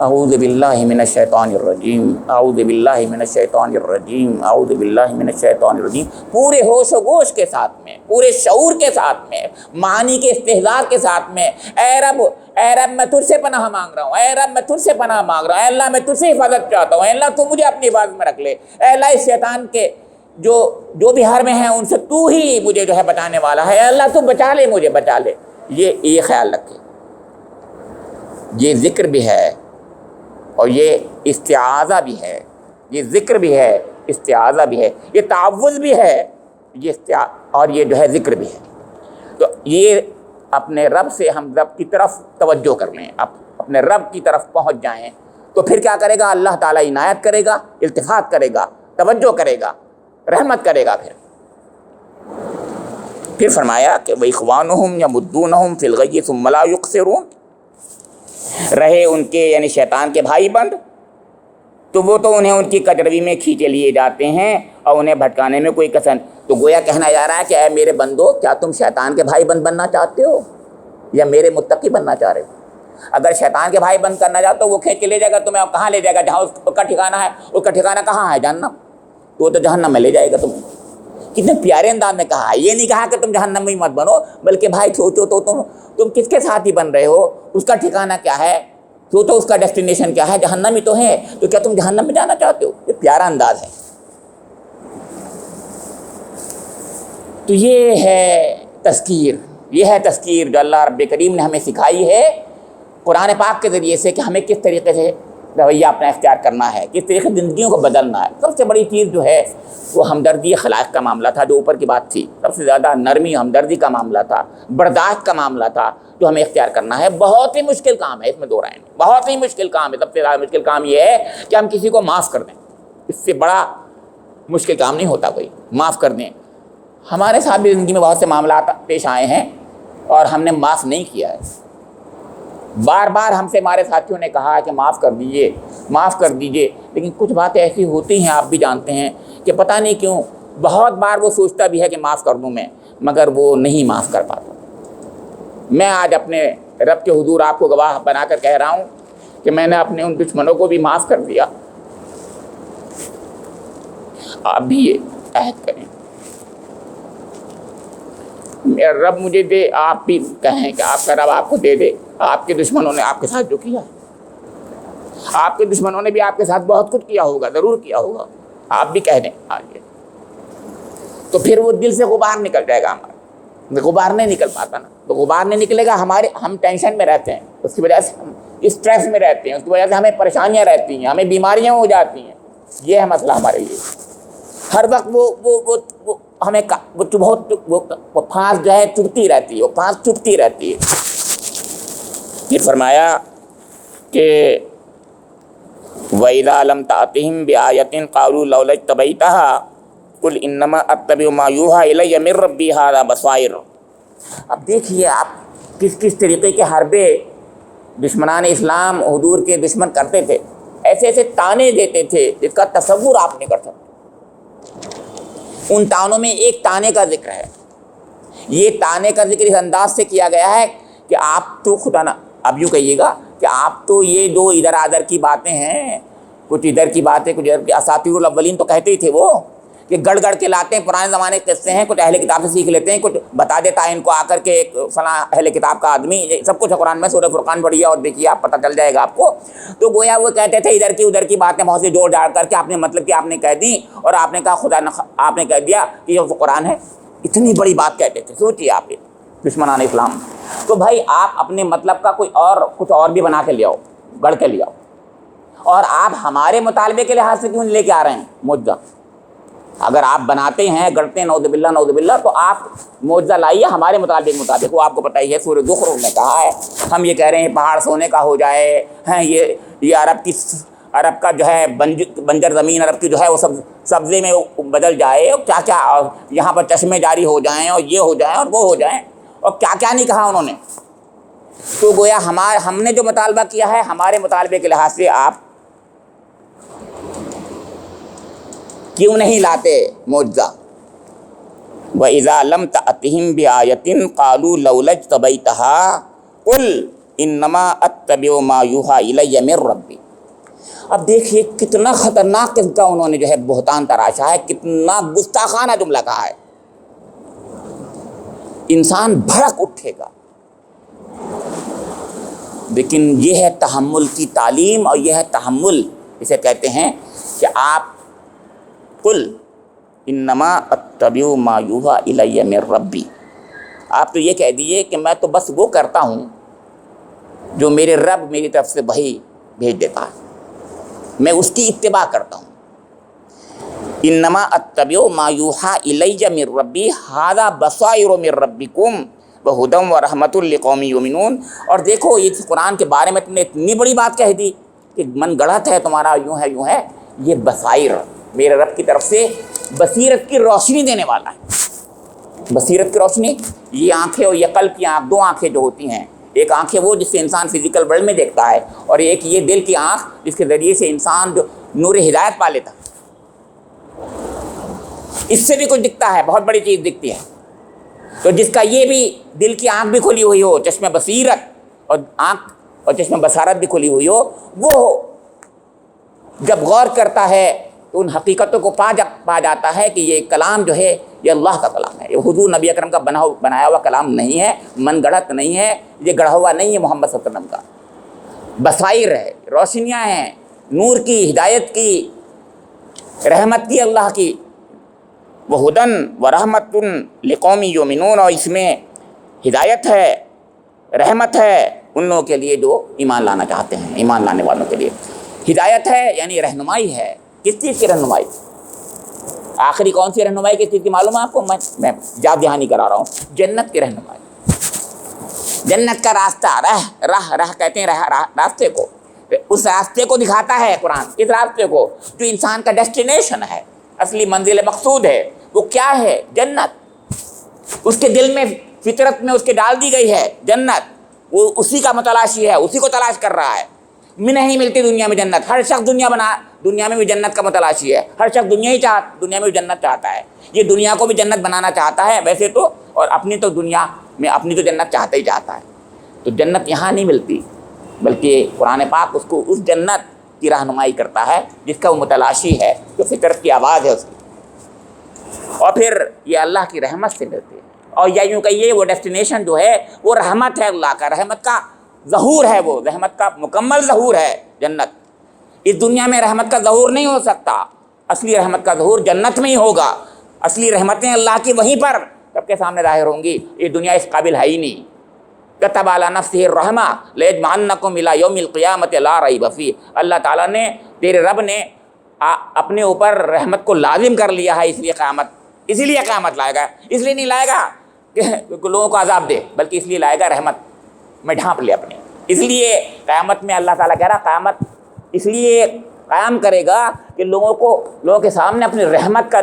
اعوذ باللہ من الشیطان الرجیم، اعوذ باللہ من الشیطان الرجیم، اعوذ باللہ من الشیطان الرجیم، پورے ہوش و گوش کے ساتھ میں، پورے شعور کے ساتھ میں، معانی کے استحضار کے ساتھ میں، اے رب میں تجھ سے پناہ مانگ رہا ہوں، اے رب میں تجھ سے پناہ مانگ رہا ہوں، اے اللہ میں تجھ سے حفاظت چاہتا ہوں، اے اللہ تو مجھے اپنی حفاظت میں رکھ لے، اے اللہ اس شیطان کے جو بھی حر میں ہیں ان سے تو ہی مجھے جو ہے بچانے والا ہے، اے اللہ تو بچا لے، مجھے بچا لے. یہ خیال رکھے، یہ ذکر بھی ہے اور یہ استعاذہ بھی ہے، یہ ذکر بھی ہے، استعاذہ بھی ہے، یہ تعوذ بھی ہے، اور یہ جو ہے ذکر بھی ہے. تو یہ اپنے رب سے ہم رب کی طرف توجہ کر لیں، اپنے رب کی طرف پہنچ جائیں، تو پھر کیا کرے گا اللہ تعالیٰ؟ عنایت کرے گا، التفات کرے گا، توجہ کرے گا، رحمت کرے گا. پھر فرمایا کہ وَإِخْوَانُهُمْ يَمُدُّونَهُمْ فِي الْغَيِّ ثُمَّ لَا يُقْصِرُونَ، رہے ان کے یعنی شیطان کے بھائی بند تو وہ تو انہیں ان کی کجروی میں کھینچے لیے جاتے ہیں اور انہیں بھٹکانے میں کوئی کسن. تو گویا کہنا جا رہا ہے کہ اے میرے بندو، کیا تم شیطان کے بھائی بند بننا چاہتے ہو یا میرے متقی بننا چاہ رہے ہو؟ اگر شیطان کے بھائی بند کرنا چاہتے ہو وہ کھینچ کے لے جائے گا تمہیں، کہاں لے جائے گا؟ جہاں اس کا ٹھکانہ ہے. اس کا ٹھکانہ کہاں ہے؟ جہنم. تو وہ تو جہنم میں لے جائے گا تم. کتنے پیارے انداز میں کہا ہے، یہ نہیں کہا کہ تم جہنم میں ہی مت بنو، بلکہ بھائی سوچو تو تم کس کے ساتھ ہی بن رہے ہو، اس کا ٹھکانہ کیا ہے، تو اس کا ڈیسٹینیشن کیا ہے؟ جہنم ہی تو ہے. تو کیا تم جہنم میں جانا چاہتے ہو؟ یہ پیارا انداز ہے. تو یہ ہے تذکیر جو اللہ رب کریم نے ہمیں سکھائی ہے قرآن پاک کے ذریعے سے کہ ہمیں کس طریقے سے رویہ اپنا اختیار کرنا ہے، کس طریقے سے زندگیوں کو بدلنا ہے. سب سے بڑی چیز جو ہے وہ ہمدردی خلائق کا معاملہ تھا، جو اوپر کی بات تھی. سب سے زیادہ نرمی ہمدردی کا معاملہ تھا، برداشت کا معاملہ تھا جو ہمیں اختیار کرنا ہے. بہت ہی مشکل کام ہے، اس میں دو رائے نہیں، بہت ہی مشکل کام ہے. سب سے زیادہ مشکل کام یہ ہے کہ ہم کسی کو معاف کر دیں. اس سے بڑا مشکل کام نہیں ہوتا کوئی، معاف کر دیں. ہمارے ساتھ بھی زندگی میں بہت سے معاملات پیش آئے ہیں اور ہم نے معاف نہیں کیا ہے. بار بار ہم سے ہمارے ساتھیوں نے کہا کہ معاف کر دیجیے معاف کر دیجیے، لیکن کچھ باتیں ایسی ہوتی ہیں آپ بھی جانتے ہیں کہ پتہ نہیں کیوں بہت بار وہ سوچتا بھی ہے کہ معاف کر دوں میں، مگر وہ نہیں معاف کر پاتا۔ میں آج اپنے رب کے حضور آپ کو گواہ بنا کر کہہ رہا ہوں کہ میں نے اپنے ان دشمنوں کو بھی معاف کر دیا۔ آپ بھی یہ عہد کریں، میرا رب مجھے دے، آپ بھی کہیں کہ آپ کا رب آپ کو دے دے۔ آپ کے دشمنوں نے آپ کے ساتھ جو کیا، آپ کے دشمنوں نے بھی آپ کے ساتھ بہت کچھ کیا ہوگا، ضرور کیا ہوگا، آپ بھی کہہ دیں آگے، تو پھر وہ دل سے غبار نکل جائے گا ہمارا۔ غبار نہیں نکل پاتا نا، تو غبار نہیں نکلے گا، ہم ٹینشن میں رہتے ہیں، اس کی وجہ سے ہم اسٹریس میں رہتے ہیں، اس کی وجہ سے ہمیں پریشانیاں رہتی ہیں، ہمیں بیماریاں ہو جاتی ہیں۔ یہ ہے مسئلہ ہمارے لیے، ہر وقت وہ ہمیں وہ پھانس جو ہے چبھتی رہتی ہے، وہ پھانس چبھتی رہتی ہے۔ پھر فرمایا کہ وَإِذَا لَمْ تَأْتِهِمْ بِآيَةٍ قَالُوا لَوْلَا اجْتَبَيْتَهَا قُلْ إِنَّمَا أَتَّبِعُ مَا يُوحَىٰ إِلَيَّ مِن رَّبِّي هَٰذَا بَصَائِرُ۔ اب دیکھیے آپ کس طریقے کے حربے دشمنان اسلام حضور کے دشمن کرتے تھے، ایسے ایسے تانے دیتے تھے جس کا تصور آپ نہیں کر سکتے۔ ان تانوں میں ایک تانے کا ذکر ہے، یہ تانے کا ذکر اس انداز سے کیا گیا ہے کہ آپ تو خدا نہ، اب یوں کہیے گا کہ آپ تو یہ جو ادھر ادھر کی باتیں ہیں، کچھ ادھر کی باتیں کچھ ادھر کی، اساطیر الاولین تو کہتے ہی تھے وہ کہ گڑ گڑ کے لاتے ہیں، پرانے زمانے کے قصے ہیں، کچھ اہل کتاب سے سیکھ لیتے ہیں، کچھ بتا دیتا ہے ان کو آ کر کے ایک فلاں اہل کتاب کا آدمی، سب کچھ قرآن میں، سورہ فرقان پڑھیے اور دیکھیے آپ، پتہ چل جائے گا آپ کو۔ تو گویا وہ کہتے تھے ادھر کی باتیں بہت سے جوڑ جاڑ کر کے آپ نے مطلب کہ آپ نے کہہ دی، اور آپ نے کہا خدا آپ نے کہہ دیا کہ یہ قرآن ہے، اتنی بڑی بات کہتے تھے۔ سوچیے آپ یہ دشمنان اسلام، تو بھائی آپ اپنے مطلب کا کوئی اور کچھ اور بھی بنا کے لے آؤ، گڑھ کے لے آؤ، اور آپ ہمارے مطالبے کے لحاظ سے کیوں لے کے آ رہے ہیں معجزہ؟ اگر آپ بناتے ہیں گڑھتے ہیں نعوذ باللہ، تو آپ معجزہ لائیے ہمارے مطالبے کے مطابق۔ وہ آپ کو پتہ ہی ہے سورہ زخرف میں کہا ہے، ہم یہ کہہ رہے ہیں پہاڑ سونے کا ہو جائے ہیں، یہ عرب کا جو ہے بنجر زمین عرب کی جو ہے وہ سب سبزے میں بدل جائے، اور کیا کیا، اور یہاں پر چشمے جاری ہو جائیں، اور یہ ہو جائیں اور وہ ہو جائیں، اور کیا کیا نہیں کہا انہوں نے۔ تو گویا ہم نے جو مطالبہ کیا ہے ہمارے مطالبے کے لحاظ سے آپ کیوں نہیں لاتے معجزہ؟ وَإِذَا لَمْ تَأْتِهِمْ بِآيَةٍ قَالُوا لَوْلَا اجْتَبَيْتَهَا قُلْ إِنَّمَا أَتَّبِعُ مَا يُوحَىٰ إِلَيَّ مِن رَّبِّي۔ اب دیکھیے کتنا خطرناک قسم کا انہوں نے جو ہے بہتان تراشا ہے، کتنا گستاخانہ جملہ کہا ہے، انسان بھڑک اٹھے گا۔ لیکن یہ ہے تحمل کی تعلیم، اور یہ ہے تحمل، اسے کہتے ہیں کہ آپ قل انما اتبع ما یوحیٰ الی من ربی، آپ تو یہ کہہ دیجئے کہ میں تو بس وہ کرتا ہوں جو میرے رب میری طرف سے وحی بھیج دیتا ہے، میں اس کی اتباع کرتا ہوں۔ انما اتبع ما یوحیٰ الی من ربی ھذا بصائر من ربکم وہدی ورحمۃ لقوم یؤمنون۔ اور دیکھو یہ قرآن کے بارے میں تم نے اتنی بڑی بات کہہ دی کہ من گڑھت ہے تمہارا، یوں ہے، یہ بصائر میرے رب کی طرف سے بصیرت کی روشنی دینے والا ہے۔ بصیرت کی روشنی، یہ آنکھیں اور یہ قلب کی آنکھ، دو آنکھیں جو ہوتی ہیں، ایک آنکھ ہے وہ جس سے انسان فزیکل ورلڈ میں دیکھتا ہے، اور ایک یہ دل کی آنکھ جس کے ذریعے سے انسان جو نور ہدایت پا لیتا ہے، اس سے بھی کچھ دکھتا ہے، بہت بڑی چیز دکھتی ہے۔ تو جس کا یہ بھی دل کی آنکھ بھی کھلی ہوئی ہو، چشم بصیرت اور آنکھ اور چشم بصارت بھی کھلی ہوئی ہو، وہ جب غور کرتا ہے تو ان حقیقتوں کو پا جاتا ہے کہ یہ کلام جو ہے یہ اللہ کا کلام ہے، یہ حضور نبی اکرم کا بنایا ہوا کلام نہیں ہے، من گڑھت نہیں ہے، یہ گڑھا ہوا نہیں ہے محمد صلی اللہ علیہ وسلم کا۔ بصائر ہے، روشنیاں ہیں، نور کی، ہدایت کی، رحمت کی، اللہ کی، وہدن ورحمۃ لقوم یؤمنون، اور اس میں ہدایت ہے، رحمت ہے ان لوگوں کے لیے جو ایمان لانا چاہتے ہیں، ایمان لانے والوں کے لیے ہدایت ہے، یعنی رہنمائی ہے۔ کس چیز کی رہنمائی؟ آخری کون سی رہنمائی کس چیز کی معلوم ہے آپ کو؟ میں یاد دہانی کرا رہا ہوں، جنت کی رہنمائی، جنت کا راستہ، راہ کہتے ہیں راستے کو، اس راستے کو دکھاتا ہے قرآن، اس راستے کو جو انسان کا ڈیسٹینیشن ہے، اصلی منزل مقصود ہے، وہ کیا ہے؟ جنت۔ اس کے دل میں، فطرت میں اس کے ڈال دی گئی ہے جنت، وہ اسی کا متلاشی ہے، اسی کو تلاش کر رہا ہے۔ نہیں ملتی دنیا میں جنت، ہر شخص دنیا میں بھی جنت کا متلاشی ہے، ہر شخص دنیا میں بھی جنت چاہتا ہے، یہ دنیا کو بھی جنت بنانا چاہتا ہے ویسے تو، اور اپنی تو دنیا میں اپنی تو جنت چاہتا ہی چاہتا ہے۔ تو جنت یہاں نہیں ملتی، بلکہ قرآن پاک اس کو اس جنت کی رہنمائی کرتا ہے جس کا وہ متلاشی ہے، جو فطرت کی آواز ہے اس کی، اور پھر یہ اللہ کی رحمت سے ملتی ہے۔ اور یا یوں کہیے وہ ڈیسٹینیشن جو ہے وہ رحمت ہے، اللہ کا رحمت کا ظہور ہے، وہ رحمت کا مکمل ظہور ہے جنت۔ اس دنیا میں رحمت کا ظہور نہیں ہو سکتا، اصلی رحمت کا ظہور جنت میں ہی ہوگا۔ اصلی رحمتیں اللہ کی وہیں پر سب کے سامنے ظاہر ہوں گی، یہ دنیا اس قابل ہے ہی نہیں۔ کتب علی نفسہ الرحمہ لیجمعنکم الی یوم القیامۃ لا ریب فیہ، اللہ تعالیٰ نے، تیرے رب نے اپنے اوپر رحمت کو لازم کر لیا ہے، اسی لیے قیامت لائے گا، اس لیے نہیں لائے گا کہ لوگوں کو عذاب دے، بلکہ اس لیے لائے گا رحمت میں ڈھانپ لے اپنے۔ اس لیے قیامت میں اللہ تعالیٰ کہہ رہا قیامت اس لیے قیام کرے گا کہ لوگوں کے سامنے اپنی رحمت کا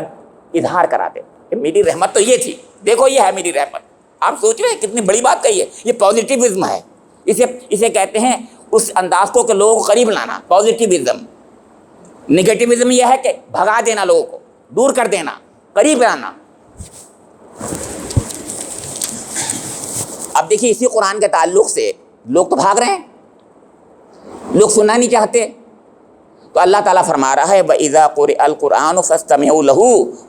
اظہار کرا دے کہ میری رحمت تو یہ تھی، دیکھو یہ ہے میری رحمت۔ آپ سوچ رہے ہیں کتنی بڑی بات کہی ہے، یہ پازیٹیوزم ہے، اسے کہتے ہیں اس انداز کو کہ لوگوں کو قریب لانا، پازیٹیوزم۔ نگیٹیوزم یہ ہے کہ بھگا دینا، لوگوں کو دور کر دینا، قریب لانا۔ اب دیکھیے اسی قرآن کے تعلق سے لوگ تو بھاگ رہے ہیں، لوگ سننا نہیں چاہتے، تو اللہ تعالیٰ فرما رہا ہے وَإِذَا قُرِئَ الْقُرْآنُ فَاسْتَمِعُوا لَهُ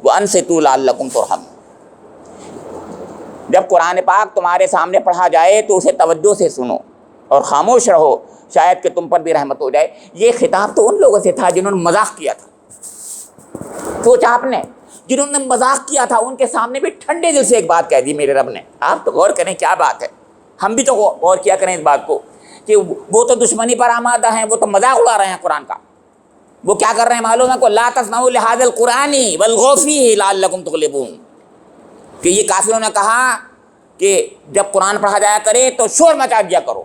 وَأَنصِتُوا لَعَلَّكُمْ تُرْحَمُونَ۔ جب قرآن پاک تمہارے سامنے پڑھا جائے تو اسے توجہ سے سنو اور خاموش رہو، شاید کہ تم پر بھی رحمت ہو جائے۔ یہ خطاب تو ان لوگوں سے تھا جنہوں نے مذاق کیا تھا۔ سوچا آپ نے، جنہوں نے مذاق کیا تھا ان کے سامنے بھی ٹھنڈے دل سے ایک بات کہہ دی میرے رب نے۔ آپ تو غور کریں کیا بات ہے، ہم بھی تو غور کیا کریں اس بات کو کہ وہ تو دشمنی پر آمادہ ہیں، وہ تو مذاق اڑا رہے ہیں قرآن کا۔ وہ کیا کر رہے ہیں معلوم ہے کو لا تسمعوا لهذا القرآن والغوا فیہ لعلکم تغلبون، کہ یہ کافروں نے کہا کہ جب قرآن پڑھا جایا کرے تو شور مچا دیا کرو،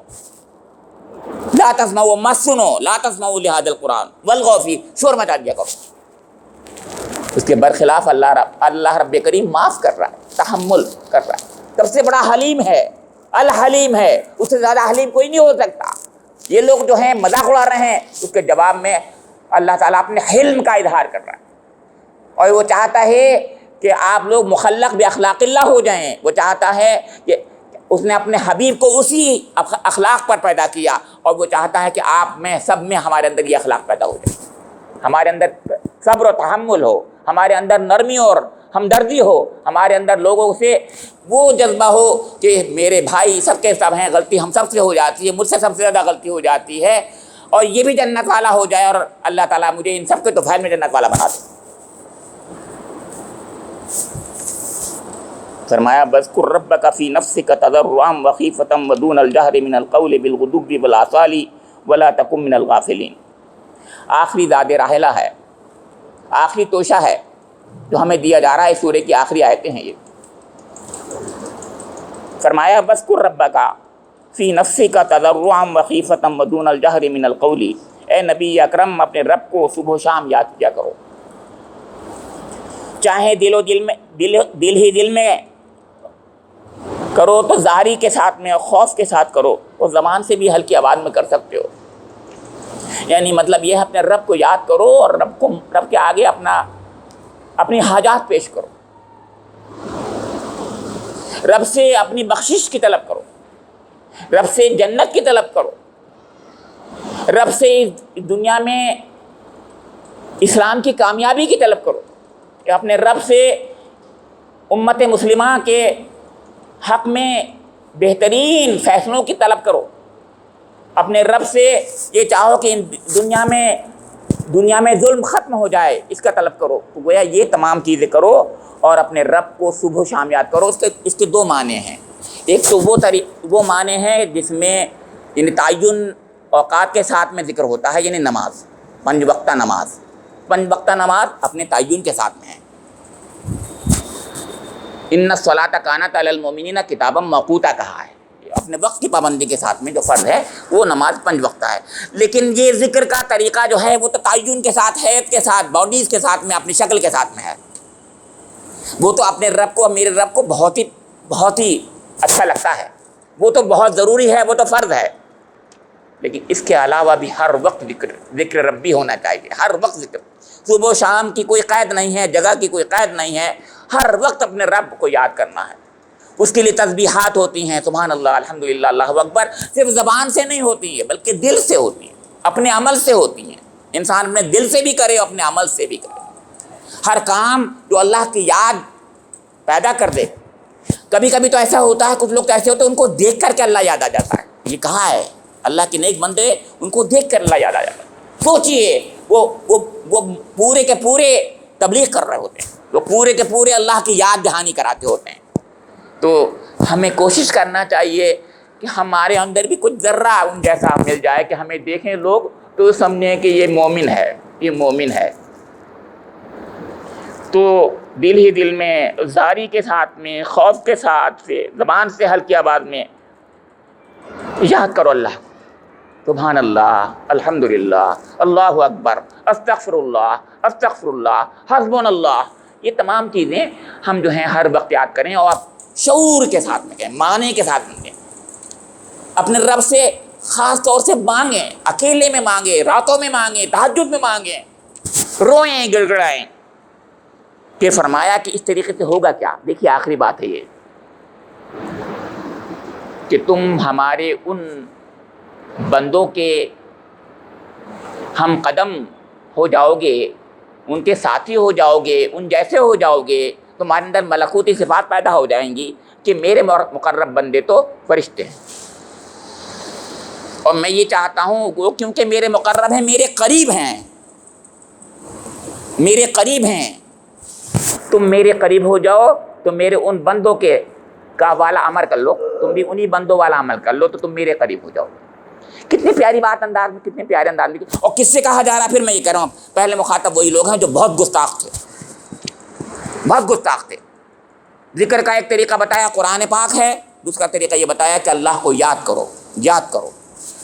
لا تسمعوا مت سنو، لا تسمعوا لهذا القرآن والغوا فیہ، شور مچا دیا کرو۔ اس کے برخلاف اللہ رب کریم معاف کر رہا ہے، تحمل کر رہا ہے، سب سے بڑا حلیم ہے، الحلیم ہے، اس سے زیادہ حلیم کوئی نہیں ہو سکتا۔ یہ لوگ جو ہیں مذاق اڑا رہے ہیں، اس کے جواب میں اللہ تعالیٰ اپنے حلم کا اظہار کر رہا ہے، اور وہ چاہتا ہے کہ آپ لوگ مخلق باخلاق اللہ ہو جائیں۔ وہ چاہتا ہے کہ اس نے اپنے حبیب کو اسی اخلاق پر پیدا کیا، اور وہ چاہتا ہے کہ آپ میں سب میں ہمارے اندر یہ اخلاق پیدا ہو جائے، ہمارے اندر صبر و تحمل ہو، ہمارے اندر نرمی اور ہمدردی ہو، ہمارے اندر لوگوں سے وہ جذبہ ہو کہ میرے بھائی سب کے سب ہیں، غلطی ہم سب سے ہو جاتی ہے، مجھ سے سب سے زیادہ غلطی ہو جاتی ہے، اور یہ بھی جنت والا ہو جائے، اور اللہ تعالیٰ مجھے ان سب کے طفیل میں جنت والا بنا دے۔ فرمایا وَاذْكُرْ رَبَّكَ فِي نَفْسِكَ تَضَرُّعًا وَخِيفَةً وَدُونَ الْجَهْرِ مِنَ الْقَوْلِ بِالْغُدُوِّ وَالْآصَالِ وَلَا تَكُن مِّنَ الْغَافِلِينَ۔ آخری داد راحلہ ہے، آخری توشہ ہے جو ہمیں دیا جا رہا ہے، سورہ کی آخری آیتیں ہیں یہ۔ فرمایا وَاذْكُرْ رَبَّكَ فی نَفْسِكَ تَضَرُّعًا وَخِيفَةً وَدُونَ الْجَهْرِ مِنَ الْقَوْلِ، اے نبی اکرم اپنے رب کو صبح و شام یاد کیا کرو، چاہے دل میں کرو تو ظاہری کے ساتھ میں، خوف کے ساتھ کرو، اور زبان سے بھی ہلکی آواز میں کر سکتے ہو۔ یعنی مطلب یہ ہے اپنے رب کو یاد کرو، اور رب کے آگے اپنی حاجات پیش کرو، رب سے اپنی بخشش کی طلب کرو، رب سے جنت کی طلب کرو، رب سے دنیا میں اسلام کی کامیابی کی طلب کرو، اپنے رب سے امت مسلمہ کے حق میں بہترین فیصلوں کی طلب کرو، اپنے رب سے یہ چاہو کہ دنیا میں ظلم ختم ہو جائے، اس کا طلب کرو۔ تو گویا یہ تمام چیزیں کرو اور اپنے رب کو صبح و شام یاد کرو۔ اس کے دو معنی ہیں، ایک تو وہ معنی ہے جس میں یعنی تعین اوقات کے ساتھ میں ذکر ہوتا ہے، یعنی نماز، 5 وقتہ نماز، 5 وقتہ نماز اپنے تعین کے ساتھ میں ہے۔ ان الصلاۃ کانت علی المؤمنین کتابا موقوتا کہا ہے، اپنے وقت کی پابندی کے ساتھ میں جو فرض ہے وہ نماز 5 وقتہ ہے۔ لیکن یہ ذکر کا طریقہ جو ہے وہ تو تعین کے ساتھ، حیت کے ساتھ، باڈیز کے ساتھ میں، اپنی شکل کے ساتھ میں ہے۔ وہ تو اپنے رب کو، میرے رب کو بہت ہی اچھا لگتا ہے وہ تو بہت ضروری ہے، وہ تو فرض ہے، لیکن اس کے علاوہ بھی ہر وقت ذکر ربی ہونا چاہیے، ہر وقت ذکر، صبح و شام کی کوئی قید نہیں ہے، جگہ کی کوئی قید نہیں ہے، ہر وقت اپنے رب کو یاد کرنا ہے۔ اس کے لیے تسبیحات ہوتی ہیں، سبحان اللہ، الحمدللہ، اللہ اکبر، صرف زبان سے نہیں ہوتی ہے بلکہ دل سے ہوتی ہیں، اپنے عمل سے ہوتی ہیں۔ انسان اپنے دل سے بھی کرے، اپنے عمل سے بھی کرے، ہر کام جو اللہ کی یاد پیدا کر دے۔ کبھی کبھی تو ایسا ہوتا ہے، کچھ لوگ تو ایسے ہوتے ہیں ان کو دیکھ کر کے اللہ یاد آ جاتا ہے، یہ کہا ہے اللہ کے نیک بندے، ان کو دیکھ کر اللہ یاد آ جاتا ہے۔ سوچئے وہ پورے کے پورے تبلیغ کر رہے ہوتے ہیں، وہ پورے کے پورے اللہ کی یاد دہانی کراتے ہوتے ہیں۔ تو ہمیں کوشش کرنا چاہیے کہ ہمارے اندر بھی کچھ ذرہ ان جیسا مل جائے کہ ہمیں دیکھیں لوگ تو سمجھیں کہ یہ مومن ہے، یہ مومن ہے۔ تو دل ہی دل میں، زاری کے ساتھ میں، خوف کے ساتھ سے، زبان سے ہلکی آواز میں یاد کرو اللہ، سبحان اللہ، الحمدللہ، اللہ اکبر، استغفر اللہ، استغفر اللہ، حسبنا اللہ۔ یہ تمام چیزیں ہم جو ہیں ہر وقت یاد کریں، اور شعور کے ساتھ میں کہیں، معنی کے ساتھ میں کہیں، اپنے رب سے خاص طور سے مانگیں، اکیلے میں مانگیں، راتوں میں مانگیں، تہجد میں مانگیں، روئیں، گڑ گڑائیں کہ فرمایا کہ اس طریقے سے ہوگا کیا۔ دیکھیے آخری بات ہے یہ کہ تم ہمارے ان بندوں کے ہم قدم ہو جاؤ گے، ان کے ساتھی ہو جاؤ گے، ان جیسے ہو جاؤ گے، تمہارے اندر ملکوتی صفات پیدا ہو جائیں گی کہ میرے مقرب بندے تو فرشتے ہیں، اور میں یہ چاہتا ہوں وہ کیونکہ میرے مقرب ہیں، میرے قریب ہیں، میرے قریب ہیں، تم میرے قریب ہو جاؤ تو میرے ان بندوں کے کا والا عمل کر لو، تم بھی انہی بندوں والا عمل کر لو تو تم میرے قریب ہو جاؤ۔ کتنی پیاری بات انداز میں، کتنے پیارے انداز میں، اور کس سے کہا جا رہا ہے؟ پھر میں یہ کہہ رہا ہوں پہلے مخاطب وہی لوگ ہیں جو بہت گستاخ تھے، بہت گستاخ تھے۔ ذکر کا ایک طریقہ بتایا قرآن پاک ہے، دوسرا طریقہ یہ بتایا کہ اللہ کو یاد کرو، یاد کرو۔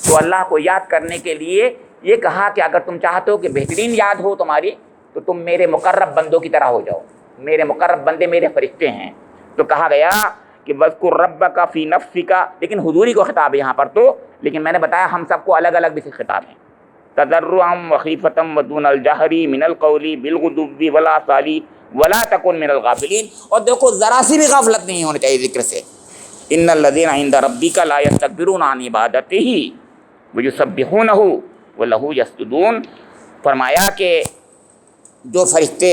تو اللہ کو یاد کرنے کے لیے یہ کہا کہ اگر تم چاہتے ہو کہ بہترین یاد ہو تمہاری تو تم میرے مقرب بندوں کی طرح ہو جاؤ، میرے مقرب بندے میرے فرشتے ہیں۔ تو کہا گیا کہ وَاذْكُر رَبَّكَ فِي نَفْسِكَ، لیکن حضوری کو خطاب ہے یہاں پر تو، لیکن میں نے بتایا ہم سب کو الگ الگ بھی خطاب ہیں، تضرعا وخیفة ودون الجہر من القول بالغدو والآصال ولا تکن من الغافلین۔ اور دیکھو ذرا سی بھی غفلت نہیں ہونی چاہیے ذکر سے۔ ان الذین عند ربک لا یستکبرون عن عبادتہ ویسبحونہ ولہ یسجدون۔ فرمایا کہ جو فرشتے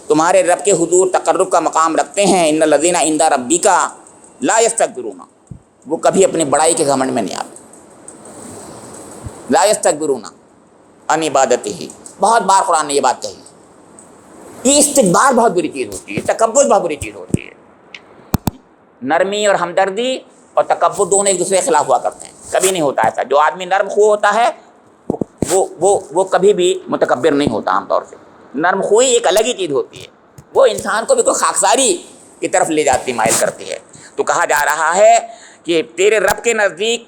تمہارے رب کے حضور تقرب کا مقام رکھتے ہیں، ان الذین عند ربک لا یستکبرون، وہ کبھی اپنی بڑائی کے گھمنڈ میں نہیں آتے، لا یستکبرون عن عبادتہ، بہت بار قرآن نے یہ بات کہی ہے۔ یہ استکبار بہت بری چیز ہوتی ہے، تکبر بہت بری چیز ہوتی ہے۔ نرمی اور ہمدردی اور تکبر دونوں ایک دوسرے کے خلاف ہوا کرتے ہیں، کبھی نہیں ہوتا ایسا۔ جو آدمی نرم خو ہوتا ہے وہ کبھی بھی متکبر نہیں ہوتا عام طور سے۔ نرم خوئی ایک الگ ہی چیز ہوتی ہے، وہ انسان کو بالکل خاکساری کی طرف لے جاتی، مائل کرتی ہے۔ تو کہا جا رہا ہے کہ تیرے رب کے نزدیک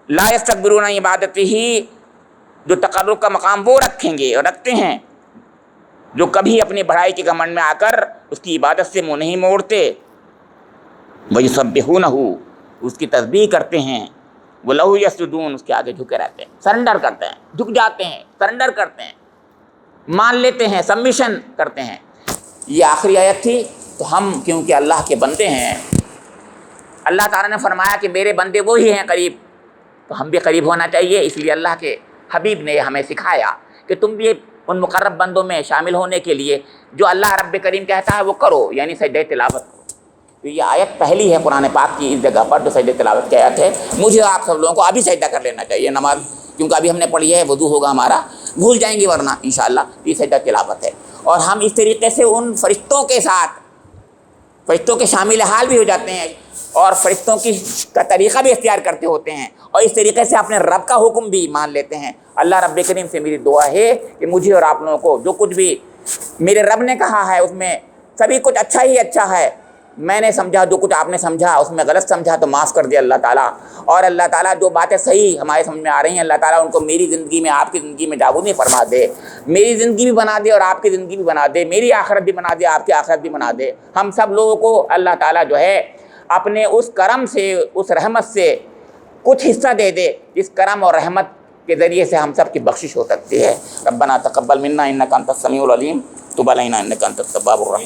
لا یستکبرون عن عبادتہ، جو تقرب کا مقام وہ رکھیں گے اور رکھتے ہیں جو کبھی اپنی بڑائی کے گھمنڈ میں آ کر اس کی عبادت سے منہ نہیں موڑتے، وَيُسَبِّحُونَهُ، اس کی تسبیح کرتے ہیں، وَلَهُ يَسْجُدُونَ، اس کے آگے جھکے رہتے ہیں، سرنڈر کرتے ہیں، جھک جاتے ہیں، سرنڈر کرتے ہیں، مان لیتے ہیں، سبمیشن کرتے ہیں۔ یہ آخری آیت تھی۔ تو ہم کیونکہ اللہ کے بندے ہیں، اللہ تعالیٰ نے فرمایا کہ میرے بندے وہی ہیں قریب، تو ہم بھی قریب ہونا چاہیے۔ اس لیے اللہ کے حبیب نے ہمیں سکھایا کہ تم بھی ان مقرب بندوں میں شامل ہونے کے لیے جو اللہ رب کریم کہتا ہے وہ کرو، یعنی سجدہ تلاوت کرو۔ تو یہ آیت پہلی ہے قرآن پاک کی اس جگہ پر جو سجدہ تلاوت کی آیت ہے۔ مجھے آپ سب لوگوں کو ابھی سجدہ کر لینا چاہیے نماز، کیونکہ ابھی ہم نے پڑھی ہے، وضو ہوگا ہمارا، بھول جائیں گے ورنہ انشاءاللہ۔ یہ سجدہ تلاوت ہے، اور ہم اس طریقے سے ان فرشتوں کے ساتھ، فرشتوں کے شامل حال بھی ہو جاتے ہیں، اور فرشتوں کا طریقہ بھی اختیار کرتے ہوتے ہیں، اور اس طریقے سے اپنے رب کا حکم بھی مان لیتے ہیں۔ اللہ رب کریم سے میری دعا ہے کہ مجھے اور آپ لوگوں کو جو کچھ بھی میرے رب نے کہا ہے اس میں سبھی کچھ اچھا ہی اچھا ہے۔ میں نے سمجھا، جو کچھ آپ نے سمجھا اس میں غلط سمجھا تو معاف کر دے اللہ تعالیٰ، اور اللہ تعالیٰ جو باتیں صحیح ہمارے سمجھ میں آ رہی ہیں اللہ تعالیٰ ان کو میری زندگی میں، آپ کی زندگی میں جاگونی فرما دے، میری زندگی بھی بنا دے اور آپ کی زندگی بھی بنا دے، میری آخرت بھی بنا دے، آپ کی آخرت بھی بنا دے۔ ہم سب لوگوں کو اللہ تعالیٰ جو ہے اپنے اس کرم سے، اس رحمت سے کچھ حصہ دے دے جس کرم اور رحمت کے ذریعے سے ہم سب کی بخشش ہو سکتی ہے۔ ربنا تقبل منا انک انت السمیع العلیم تب علینا انک انت التواب الرحیم۔